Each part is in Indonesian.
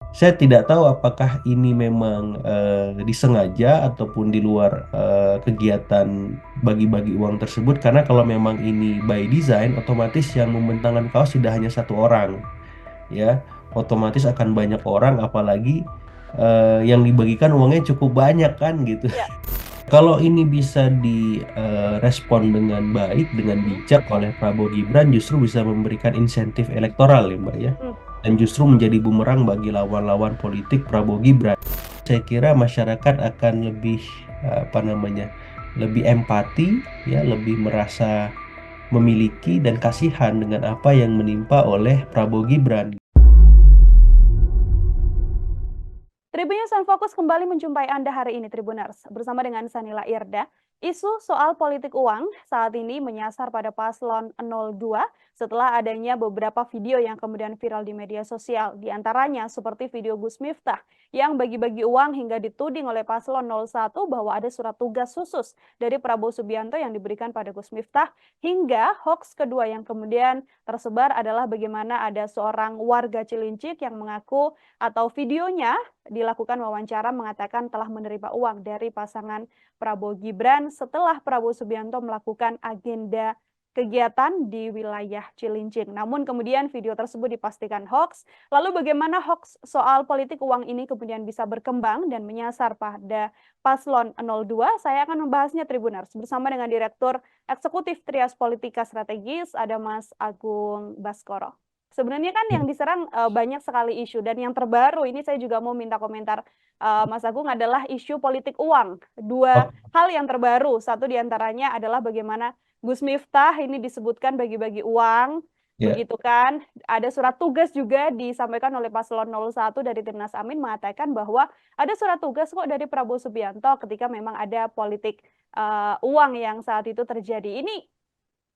Saya tidak tahu apakah ini memang disengaja ataupun di luar kegiatan bagi-bagi uang tersebut. Karena kalau memang ini by design, otomatis yang membentangkan kaos tidak hanya satu orang, ya. Otomatis akan banyak orang, apalagi yang dibagikan uangnya cukup banyak kan gitu. Ya. Kalau ini bisa direspon dengan baik, dengan Mm-mm. bijak oleh Prabowo Gibran, justru bisa memberikan insentif elektoral ya Mbak ya. Mm-mm. Dan justru menjadi bumerang bagi lawan-lawan politik Prabowo Gibran. Saya kira masyarakat akan lebih apa namanya, lebih empati, ya, lebih merasa memiliki dan kasihan dengan apa yang menimpa oleh Prabowo Gibran. Tribunnews on Fokus kembali menjumpai Anda hari ini, Tribuners. Bersama dengan Sanila Irda, isu soal politik uang saat ini menyasar pada paslon 02 setelah adanya beberapa video yang kemudian viral di media sosial. Di antaranya seperti video Gus Miftah yang bagi-bagi uang hingga dituding oleh paslon 01 bahwa ada surat tugas khusus dari Prabowo Subianto yang diberikan pada Gus Miftah, hingga hoax kedua yang kemudian tersebar adalah bagaimana ada seorang warga Cilincik yang mengaku atau videonya dilakukan wawancara mengatakan telah menerima uang dari pasangan Prabowo Gibran setelah Prabowo Subianto melakukan agenda kegiatan di wilayah Cilincing. Namun kemudian video tersebut dipastikan hoax. Lalu bagaimana hoax soal politik uang ini kemudian bisa berkembang dan menyasar pada paslon 02? Saya akan membahasnya, Tribuners, bersama dengan Direktur Eksekutif Trias Politika Strategis, ada Mas Agung Baskoro. Sebenarnya kan yang diserang banyak sekali isu, dan yang terbaru ini saya juga mau minta komentar Mas Agung adalah isu politik uang. Dua Oh, hal yang terbaru, satu diantaranya adalah bagaimana Gus Miftah ini disebutkan bagi-bagi uang, ya. begitu kan? Ada surat tugas juga disampaikan oleh paslon 01 dari Timnas Amin mengatakan bahwa ada surat tugas kok dari Prabowo Subianto ketika memang ada politik uang yang saat itu terjadi. Ini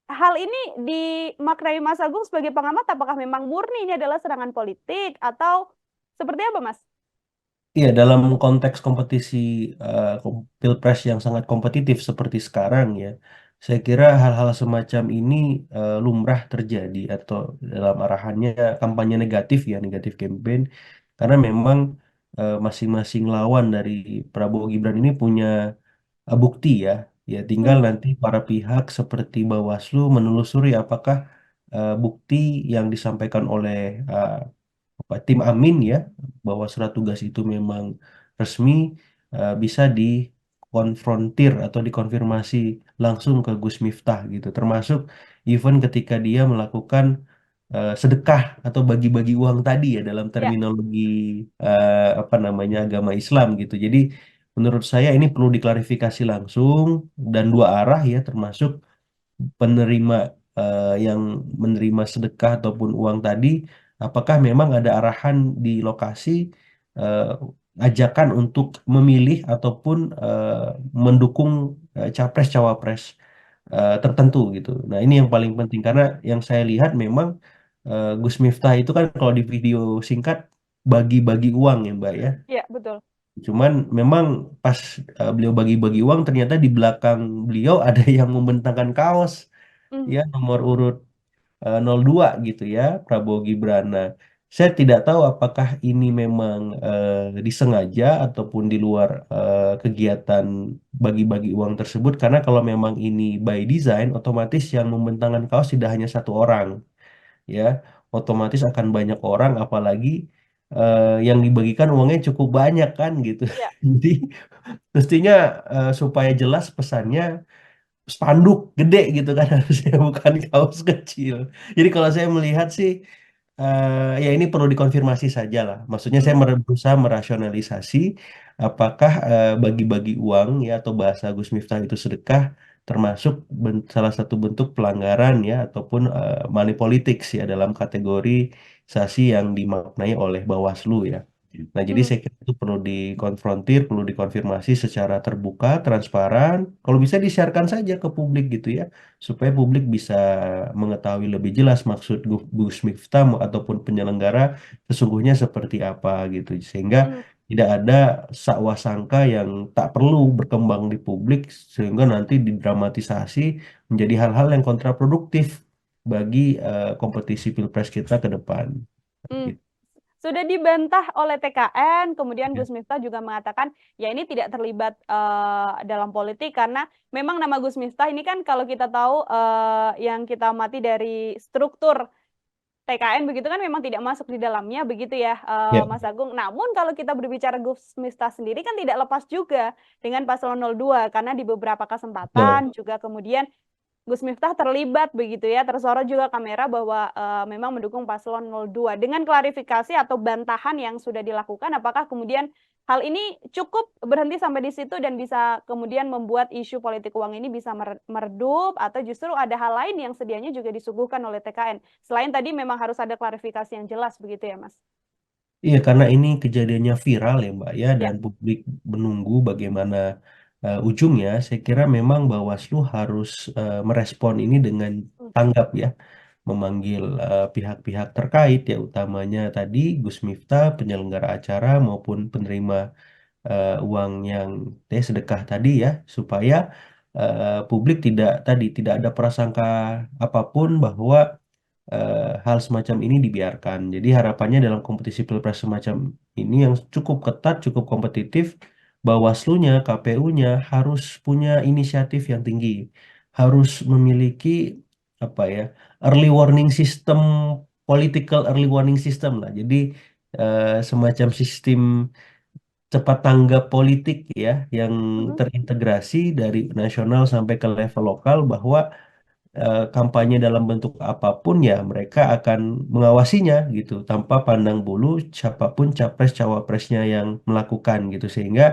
hal ini dimaknai Mas Agung sebagai pengamat, apakah memang murni ini adalah serangan politik atau seperti apa, Mas? Iya, dalam konteks kompetisi pilpres yang sangat kompetitif seperti sekarang ya, saya kira hal-hal semacam ini lumrah terjadi atau dalam arahannya kampanye negatif ya, negatif campaign, karena memang masing-masing lawan dari Prabowo Gibran ini punya bukti ya, ya tinggal Hmm. nanti para pihak seperti Bawaslu menelusuri apakah bukti yang disampaikan oleh tim Amin ya, bahwa surat tugas itu memang resmi, bisa dikonfrontir atau dikonfirmasi langsung ke Gus Miftah gitu, termasuk even ketika dia melakukan sedekah atau bagi-bagi uang tadi ya, dalam Ya. terminologi apa namanya, agama Islam gitu. Jadi menurut saya ini perlu diklarifikasi langsung dan dua arah ya, termasuk penerima yang menerima sedekah ataupun uang tadi, apakah memang ada arahan di lokasi, eh, ajakan untuk memilih ataupun mendukung capres-cawapres tertentu gitu. Nah, ini yang paling penting karena yang saya lihat memang Gus Miftah itu kan kalau di video singkat bagi-bagi uang ya Mbak ya. Ya, betul. Cuman memang pas beliau bagi-bagi uang, ternyata di belakang beliau ada yang membentangkan kaos Hmm. ya, nomor urut 02 gitu ya, Prabowo Gibran. Nah, saya tidak tahu apakah ini memang disengaja ataupun di luar kegiatan bagi-bagi uang tersebut. Karena kalau memang ini by design, otomatis yang membentangkan kaos tidak hanya satu orang, ya. Otomatis akan banyak orang, apalagi yang dibagikan uangnya cukup banyak kan gitu. Ya. Jadi mestinya supaya jelas pesannya, spanduk gede gitu kan harusnya, bukan kaos kecil. Jadi kalau saya melihat sih, ya ini perlu dikonfirmasi saja lah. Maksudnya saya Hmm. berusaha merasionalisasi apakah bagi-bagi uang ya atau bahasa Gus Miftah itu sedekah, termasuk salah satu bentuk pelanggaran ya ataupun money politics ya, dalam kategorisasi yang dimaknai oleh Bawaslu ya. Nah, jadi Hmm. saya kira itu perlu dikonfrontir, perlu dikonfirmasi secara terbuka, transparan. Kalau bisa disiarkan saja ke publik gitu ya, supaya publik bisa mengetahui lebih jelas maksud Gus Miftah ataupun penyelenggara sesungguhnya seperti apa gitu. Sehingga Hmm. tidak ada sakwa sangka yang tak perlu berkembang di publik, sehingga nanti didramatisasi menjadi hal-hal yang kontraproduktif bagi kompetisi pilpres kita ke depan. Hmm. Gitu. sudah dibantah oleh TKN, kemudian Ya, Gus Miftah juga mengatakan ya ini tidak terlibat dalam politik karena memang nama Gus Miftah ini kan kalau kita tahu yang kita amati dari struktur TKN begitu kan memang tidak masuk di dalamnya begitu ya ya, Mas Agung. Namun kalau kita berbicara Gus Miftah sendiri kan tidak lepas juga dengan paslon 02 karena di beberapa betul. kesempatan juga kemudian Gus Miftah terlibat begitu ya, tersorot juga kamera bahwa memang mendukung paslon 02. Dengan klarifikasi atau bantahan yang sudah dilakukan, apakah kemudian hal ini cukup berhenti sampai di situ dan bisa kemudian membuat isu politik uang ini bisa meredup atau justru ada hal lain yang sedianya juga disuguhkan oleh TKN. Selain tadi memang harus ada klarifikasi yang jelas begitu ya, Mas? Iya, karena ini kejadiannya viral ya Mbak ya, Ya. dan publik menunggu bagaimana ujungnya. Saya kira memang Bawaslu harus merespon ini dengan Hmm. tanggap ya, memanggil pihak-pihak terkait ya, utamanya tadi Gus Miftah, penyelenggara acara maupun penerima uang yang sedekah tadi ya, supaya publik tidak ada prasangka apapun bahwa hal semacam ini dibiarkan. Jadi harapannya dalam kompetisi pilpres semacam ini yang cukup ketat, cukup kompetitif, Bawaslunya, KPU-nya harus punya inisiatif yang tinggi, harus memiliki apa ya, early warning system, political early warning system lah. Jadi semacam sistem cepat tanggap politik ya, yang Mhm. terintegrasi dari nasional sampai ke level lokal, bahwa kampanye dalam bentuk apapun ya mereka akan mengawasinya gitu tanpa pandang bulu siapapun capres cawapresnya yang melakukan gitu, sehingga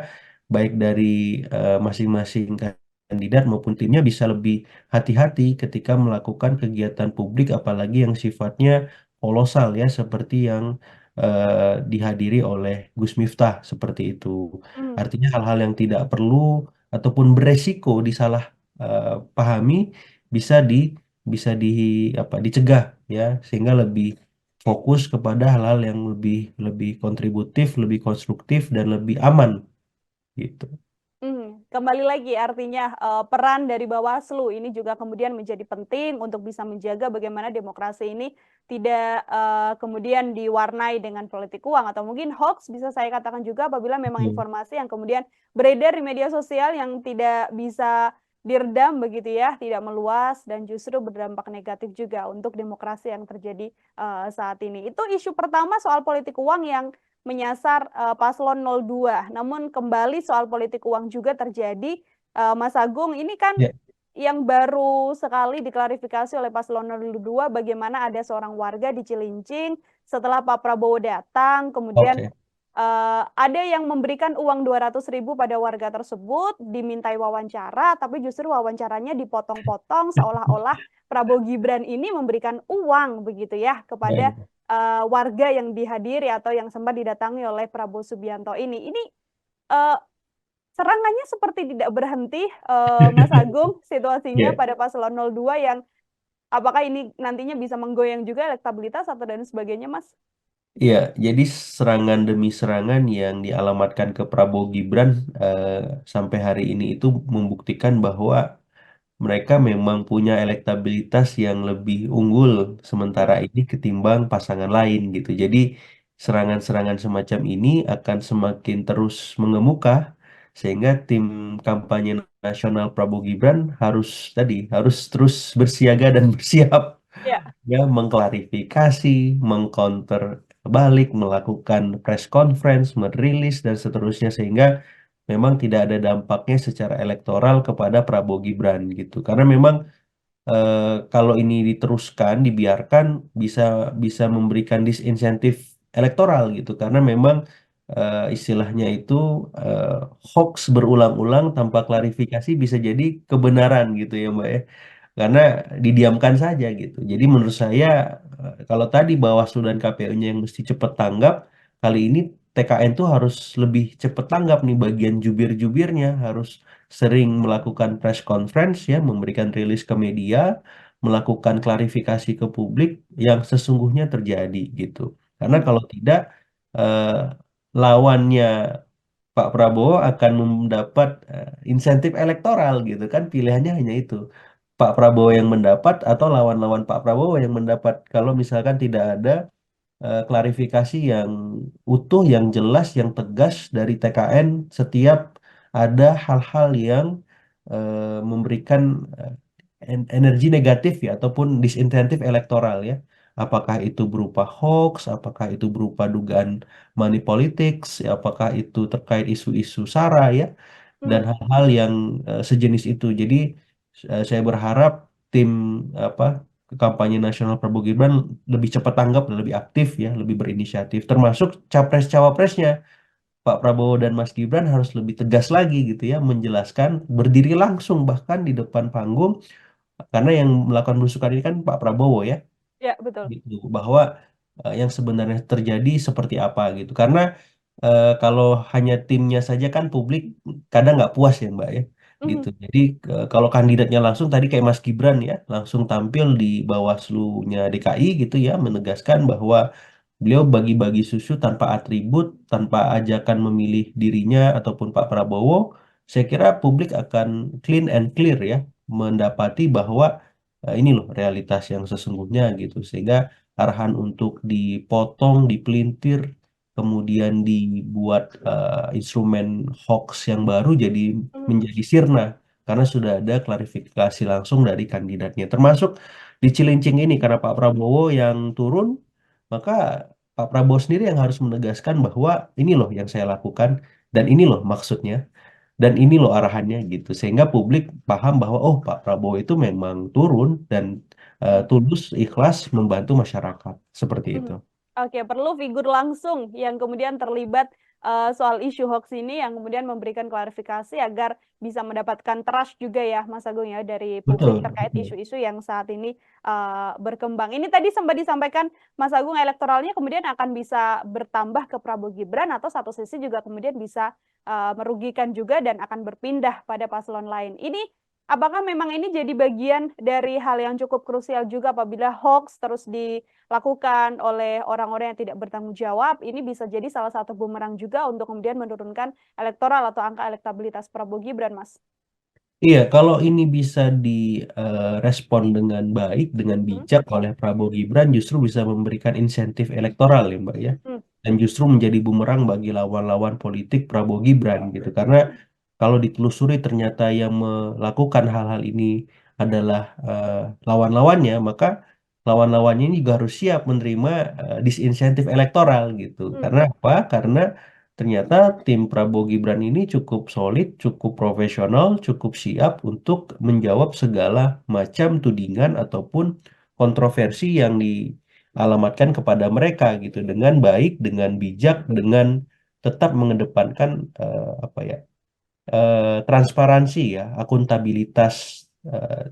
baik dari masing-masing kandidat maupun timnya bisa lebih hati-hati ketika melakukan kegiatan publik apalagi yang sifatnya kolosal ya, seperti yang dihadiri oleh Gus Miftah seperti itu. Hmm. Artinya hal-hal yang tidak perlu ataupun beresiko disalah pahami bisa di bisa di apa dicegah ya, sehingga lebih fokus kepada hal-hal yang lebih lebih kontributif, lebih konstruktif dan lebih aman gitu. Kembali lagi artinya peran dari Bawaslu ini juga kemudian menjadi penting untuk bisa menjaga bagaimana demokrasi ini tidak kemudian diwarnai dengan politik uang atau mungkin hoax bisa saya katakan juga apabila memang Betul. informasi yang kemudian beredar di media sosial yang tidak bisa diredam begitu ya, tidak meluas dan justru berdampak negatif juga untuk demokrasi yang terjadi saat ini. Itu isu pertama soal politik uang yang menyasar paslon 02. Namun kembali soal politik uang juga terjadi, Mas Agung, ini kan Ya, yang baru sekali diklarifikasi oleh paslon 02 bagaimana ada seorang warga di Cilincing setelah Pak Prabowo datang, kemudian oke. ada yang memberikan uang 200.000 pada warga tersebut, dimintai wawancara, tapi justru wawancaranya dipotong-potong seolah-olah Prabowo Gibran ini memberikan uang begitu ya Ya, kepada ya. warga yang dihadiri atau yang sempat didatangi oleh Prabowo Subianto ini. Ini eh, serangannya seperti tidak berhenti, Mas Agung, situasinya Ya. pada paslon 02 yang apakah ini nantinya bisa menggoyang juga elektabilitas atau dan sebagainya, Mas? Iya, jadi serangan demi serangan yang dialamatkan ke Prabowo Gibran eh, sampai hari ini itu membuktikan bahwa mereka memang punya elektabilitas yang lebih unggul sementara Hmm. ini ketimbang pasangan lain gitu. Jadi serangan-serangan semacam ini akan semakin terus mengemuka, sehingga tim kampanye nasional Prabowo Gibran harus terus bersiaga dan bersiap Ya. ya, mengklarifikasi, mengcounter balik, melakukan press conference, merilis dan seterusnya, sehingga memang tidak ada dampaknya secara elektoral kepada Prabowo Gibran gitu. Karena memang kalau ini diteruskan, dibiarkan, bisa bisa memberikan disinsentif elektoral gitu. Karena memang istilahnya itu eh, hoax berulang-ulang tanpa klarifikasi bisa jadi kebenaran gitu ya Mbak ya. Karena didiamkan saja gitu. Jadi menurut saya kalau tadi Bawaslu dan KPU-nya yang mesti cepat tanggap, kali ini TKN tuh harus lebih cepat tanggap nih, bagian jubir-jubirnya harus sering melakukan press conference ya, memberikan rilis ke media, melakukan klarifikasi ke publik yang sesungguhnya terjadi gitu. Karena Hmm. kalau tidak eh, lawannya Pak Prabowo akan mendapat insentif elektoral gitu kan, pilihannya hanya itu. Pak Prabowo yang mendapat atau lawan-lawan Pak Prabowo yang mendapat, kalau misalkan tidak ada klarifikasi yang utuh, yang jelas, yang tegas dari TKN setiap ada hal-hal yang memberikan energi negatif ya ataupun disinsentif elektoral ya. Apakah itu berupa hoax, apakah itu berupa dugaan money politics, ya, apakah itu terkait isu-isu SARA ya, dan Mhm, hal-hal yang sejenis itu. Jadi saya berharap tim apa kampanye nasional Prabowo Gibran lebih cepat tanggap dan lebih aktif ya, lebih berinisiatif. Termasuk capres-cawapresnya Pak Prabowo dan Mas Gibran harus lebih tegas lagi gitu ya, menjelaskan berdiri langsung bahkan di depan panggung karena yang melakukan belusukan ini kan Pak Prabowo ya ya betul. gitu bahwa yang sebenarnya terjadi seperti apa gitu karena kalau hanya timnya saja kan publik kadang nggak puas ya Mbak ya gitu Mhm, jadi kalau kandidatnya langsung tadi kayak Mas Gibran ya langsung tampil di Bawaslu-nya DKI gitu ya menegaskan bahwa beliau bagi-bagi susu tanpa atribut tanpa ajakan memilih dirinya ataupun Pak Prabowo saya kira publik akan clean and clear ya mendapati bahwa ini loh realitas yang sesungguhnya gitu sehingga arahan untuk dipotong, dipelintir, kemudian dibuat instrumen hoax yang baru jadi mhm, menjadi sirna karena sudah ada klarifikasi langsung dari kandidatnya termasuk di Cilincing ini karena Pak Prabowo yang turun maka Pak Prabowo sendiri yang harus menegaskan bahwa ini loh yang saya lakukan dan ini loh maksudnya dan ini loh arahannya gitu sehingga publik paham bahwa oh Pak Prabowo itu memang turun dan mhm. tulus ikhlas membantu masyarakat seperti itu. Mhm. Oke, perlu figur langsung yang kemudian terlibat, soal isu hoax ini yang kemudian memberikan klarifikasi agar bisa mendapatkan trust juga ya, Mas Agung ya, dari publik Betul, terkait betul. isu-isu yang saat ini, berkembang. Ini tadi sempat disampaikan Mas Agung elektoralnya kemudian akan bisa bertambah ke Prabowo Gibran atau satu sisi juga kemudian bisa, merugikan juga dan akan berpindah pada paslon lain. Ini apakah memang ini jadi bagian dari hal yang cukup krusial juga apabila hoax terus lakukan oleh orang-orang yang tidak bertanggung jawab, ini bisa jadi salah satu bumerang juga untuk kemudian menurunkan elektoral atau angka elektabilitas Prabowo Gibran, Mas. Iya, kalau ini bisa direspon dengan baik, dengan Mhm, bijak oleh Prabowo Gibran, justru bisa memberikan insentif elektoral ya, Mbak ya, mmm, dan justru menjadi bumerang bagi lawan-lawan politik Prabowo Gibran gitu. Karena kalau ditelusuri ternyata yang melakukan hal-hal ini adalah lawan-lawannya, maka lawan-lawannya ini juga harus siap menerima disinsentif elektoral gitu. mmm, Karena apa? Karena ternyata tim Prabowo Gibran ini cukup solid, cukup profesional, cukup siap untuk menjawab segala macam tudingan ataupun kontroversi yang dialamatkan kepada mereka gitu dengan baik, dengan bijak, dengan tetap mengedepankan apa ya transparansi ya, akuntabilitas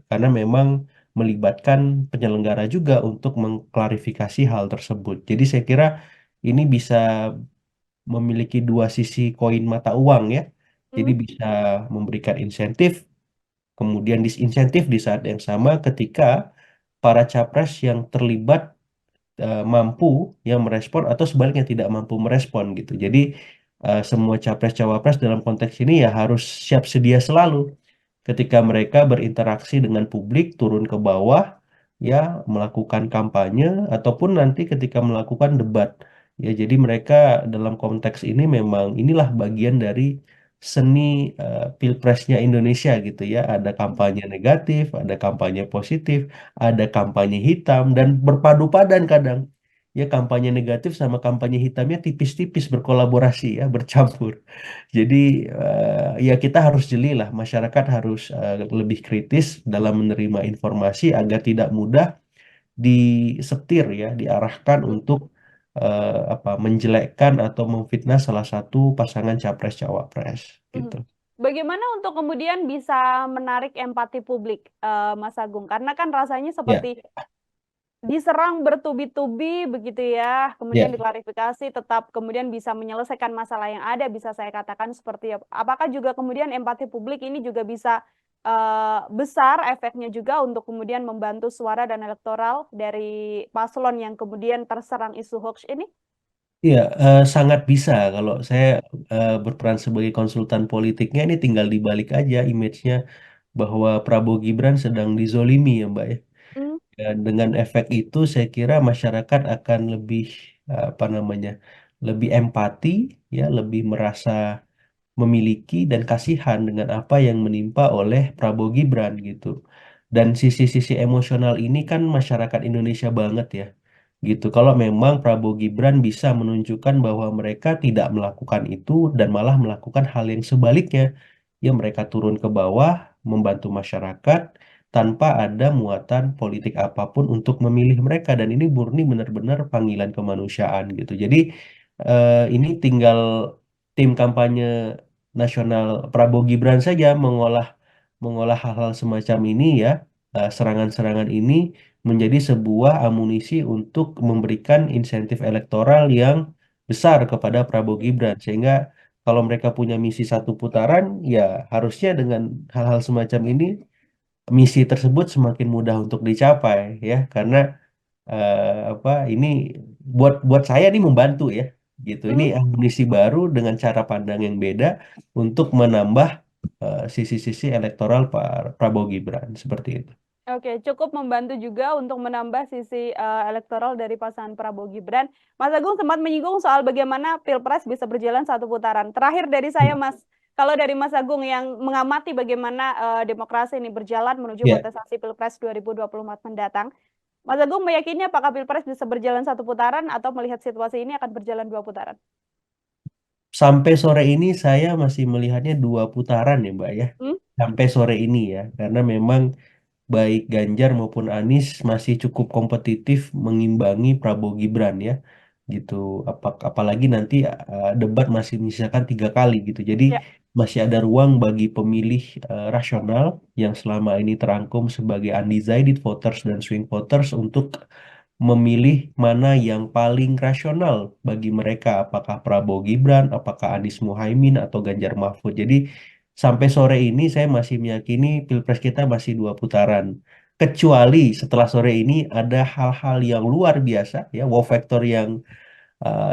karena memang melibatkan penyelenggara juga untuk mengklarifikasi hal tersebut. Jadi saya kira ini bisa memiliki dua sisi koin mata uang ya. Jadi mhm, bisa memberikan insentif, kemudian disinsentif di saat yang sama ketika para capres yang terlibat mampu yang merespon atau sebaliknya tidak mampu merespon gitu. Jadi semua capres-cawapres dalam konteks ini ya harus siap sedia selalu ketika mereka berinteraksi dengan publik turun ke bawah ya melakukan kampanye ataupun nanti ketika melakukan debat ya jadi mereka dalam konteks ini memang inilah bagian dari seni pilpresnya Indonesia gitu ya ada mhm, kampanye negatif ada kampanye positif ada kampanye hitam dan berpadu padan kadang ya kampanye negatif sama kampanye hitamnya tipis-tipis berkolaborasi ya bercampur jadi ya kita harus jeli lah, masyarakat harus lebih kritis dalam menerima informasi agar tidak mudah disetir ya, diarahkan mhm, untuk apa menjelekkan atau memfitnah salah satu pasangan capres cawapres mhm. gitu. Bagaimana untuk kemudian bisa menarik empati publik, Mas Agung? Karena kan rasanya Ya, seperti diserang bertubi-tubi begitu ya, kemudian ya. diklarifikasi, tetap kemudian bisa menyelesaikan masalah yang ada, bisa saya katakan seperti apakah juga kemudian empati publik ini juga bisa, besar efeknya juga untuk kemudian membantu suara dan elektoral dari paslon yang kemudian terserang isu hoax ini? Iya, sangat bisa kalau saya berperan sebagai konsultan politiknya ini tinggal dibalik aja image-nya bahwa Prabowo Gibran sedang dizolimi ya Mbak ya. Mmm, Dan dengan efek itu saya kira masyarakat akan lebih apa namanya, lebih empati, ya, lebih merasa memiliki dan kasihan dengan apa yang menimpa oleh Prabowo Gibran gitu. Dan sisi-sisi emosional ini kan masyarakat Indonesia banget ya. Gitu. Kalau memang Prabowo Gibran bisa menunjukkan bahwa mereka tidak melakukan itu dan malah melakukan hal yang sebaliknya. Ya mereka turun ke bawah, membantu masyarakat tanpa ada muatan politik apapun untuk memilih mereka, dan ini murni benar-benar panggilan kemanusiaan gitu. Jadi ini tinggal tim kampanye nasional Prabowo Gibran saja mengolah mengolah hal-hal semacam ini, ya, serangan-serangan ini menjadi sebuah amunisi untuk memberikan insentif elektoral yang besar kepada Prabowo Gibran, sehingga kalau mereka punya misi satu putaran, ya harusnya dengan hal-hal semacam ini misi tersebut semakin mudah untuk dicapai, ya, karena apa ini buat buat saya ini membantu, ya, gitu. Ini Mhm. amunisi baru dengan cara pandang yang beda untuk menambah sisi-sisi elektoral Pak Prabowo Gibran seperti itu. Oke, cukup membantu juga untuk menambah sisi, elektoral dari pasangan Prabowo Gibran. Mas Agung sempat menyinggung soal bagaimana pilpres bisa berjalan satu putaran. Terakhir dari saya, Mas, kalau dari Mas Agung yang mengamati bagaimana, demokrasi ini berjalan menuju Ya, kontestasi Pilpres 2024 mendatang, Mas Agung meyakini apakah pilpres bisa berjalan satu putaran atau melihat situasi ini akan berjalan 2 putaran? sampai sore ini saya masih melihatnya dua putaran ya, Mbak, ya. Mmm? Sampai sore ini, ya, karena memang baik Ganjar maupun Anies masih cukup kompetitif mengimbangi Prabowo Gibran, ya, gitu. Apalagi nanti debat masih menyisakan 3 kali gitu. Jadi Ya. masih ada ruang bagi pemilih rasional yang selama ini terangkum sebagai undecided voters dan swing voters untuk memilih mana yang paling rasional bagi mereka, apakah Prabowo Gibran, apakah Anies Muhaimin atau Ganjar Mahfud. Jadi sampai sore ini saya masih meyakini Pilpres kita masih dua putaran. Kecuali setelah sore ini ada hal-hal yang luar biasa, ya, wow factor yang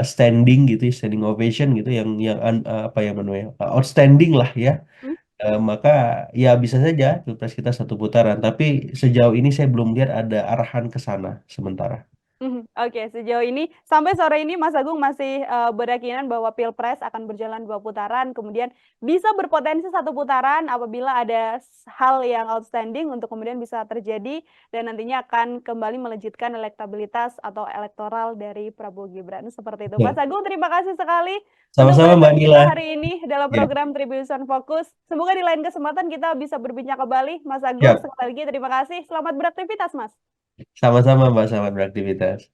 standing gitu, ya, standing ovation gitu, apa yang namanya, outstanding lah, ya. Mmm? Maka ya bisa saja Pilpres kita satu putaran, tapi sejauh ini saya belum lihat ada arahan ke sana sementara. Mhm, oke, sejauh ini sampai sore ini Mas Agung masih, berkeyakinan bahwa pilpres akan berjalan 2 putaran, kemudian bisa berpotensi satu putaran apabila ada hal yang outstanding untuk kemudian bisa terjadi dan nantinya akan kembali melejitkan elektabilitas atau elektoral dari Prabowo Gibran, seperti itu. Mas Ya, Agung terima kasih sekali untuk sama-sama Mbak perbincangan Nila. kita hari ini dalam Ya, program Tribunnews on Focus. Semoga di lain kesempatan kita bisa berbincang kembali. Mas Agung siap. sekali lagi terima kasih, selamat beraktivitas, Mas. Sama-sama Mbak, selamat beraktivitas.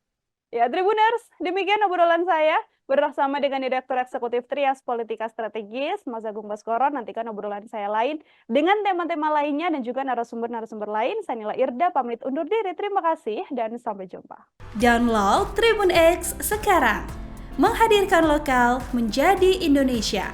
Ya, Tribuners, demikian obrolan saya bersama dengan Direktur Eksekutif Trias Politika Strategis, Mas Agung Baskoro. Nantikan obrolan saya lain dengan tema-tema lainnya dan juga narasumber-narasumber lain. Saya Nila Irda, pamit undur diri. Terima kasih dan sampai jumpa. Download Tribun X sekarang. Menghadirkan lokal menjadi Indonesia.